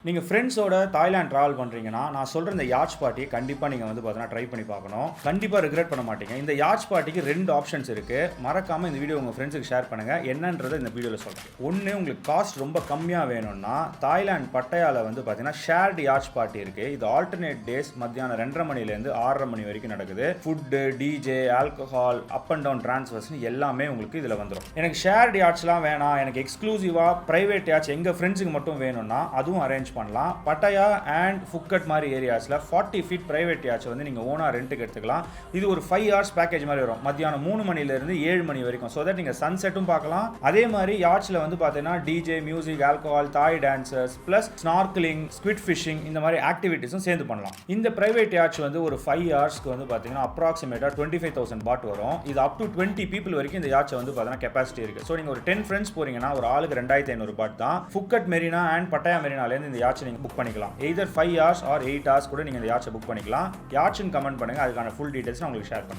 நீங்கள் ஃப்ரெண்ட்ஸோட Thailand travel பண்ணுறீங்கன்னா நான் சொல்கிற இந்த யாட்ச் பார்ட்டியை கண்டிப்பாக நீங்கள் வந்து பார்த்தீங்கன்னா ட்ரை பண்ணி பார்க்கணும். கண்டிப்பாக ரிக்ரெட் பண்ண மாட்டீங்க. இந்த யாட்ச் பார்ட்டிக்கு 2 ஆப்ஷன்ஸ் இருக்குது. மறக்காமல் இந்த வீடியோ உங்கள் ஃப்ரெண்ட்ஸுக்கு ஷேர் பண்ணுங்கள். என்னன்றதை இந்த வீடியோவில் சொல்கிறேன். ஒன்று, உங்களுக்கு காஸ்ட் ரொம்ப கம்மியாக வேணும்னா தாய்லாந்து பட்டையாவில் வந்து பார்த்தீங்கன்னா ஷேர்டு யாட்ச் பார்ட்டி இருக்குது. இது ஆல்டர்னேட் டேஸ் மத்தியானம் 2:30 மணிலேருந்து 6:30 மணி வரைக்கும் நடக்குது. Food, DJ, alcohol, up and down டிரான்ஸ்ஃபர்ஸ்னு எல்லாமே உங்களுக்கு இதில் வந்துடும். எனக்கு ஷேர்டு யாட்ச்லாம் வேணாம், எனக்கு எக்ஸ்க்ளூசிவாக ப்ரைவேட் யாட்ச் எங்கள் ஃப்ரெண்ட்ஸுக்கு மட்டும் வேணும்னா அதுவும் அரேஞ்ச் பண்ணலாம். பட்டாயா அண்ட் ஃபுக்கட் மாதிரி ஏரியாஸில் 40 ஃபீட் பிரைவேட் யாட்ச் வந்து நீங்கள் ஓனாக ரெண்ட்டுக்கு எடுத்துக்கலாம். இது ஒரு 5 hours பேக்கேஜ் மாதிரி வரும். மத்தியானம் 3 மணிலேருந்து 7 மணி வரைக்கும். ஸோ தட் நீங்கள் சன்செட்டும் பார்க்கலாம். அதே மாதிரி யாட்சில் வந்து பார்த்தீங்கன்னா DJ, music, alcohol, Thai dancers plus snorkelling, squid fishing இந்த மாதிரி ஆக்டிவிட்டீஸும் சேர்ந்து பண்ணலாம். இந்த பிரைவேட் யாட்ச் வந்து ஒரு 5 ஹவர்ஸ்க்கு வந்து பார்த்தீங்கன்னா அப்ராக்சிமேட்டாக 25,000 பாட் வரும். இது அப் டு 20 people வரைக்கும் இந்த யாட்சை வந்து பார்த்தீங்கன்னா கெப்பாசிட்டி இருக்குது. ஸோ நீங்கள் ஒரு 10 ஃப்ரெண்ட்ஸ் போறீங்கன்னா ஒரு ஆளுக்கு 2,500 பாட் தான். ஃபுக்கட் மெரினா அண்ட் பட்டாயா மெரினாலேருந்து இந்த யாட்சை நீங்கள் புக் பண்ணிக்கலாம். எய்தர் 5 hours or 8 hours கூட நீங்கள் இந்த யாட்சை புக் பண்ணிக்கலாம். யாட்ச்னு கமெண்ட் பண்ணுங்கள். அதுக்கான ஃபுல் டீடைல்ஸ் நான் உங்களுக்கு ஷேர் பண்ணுறேன்.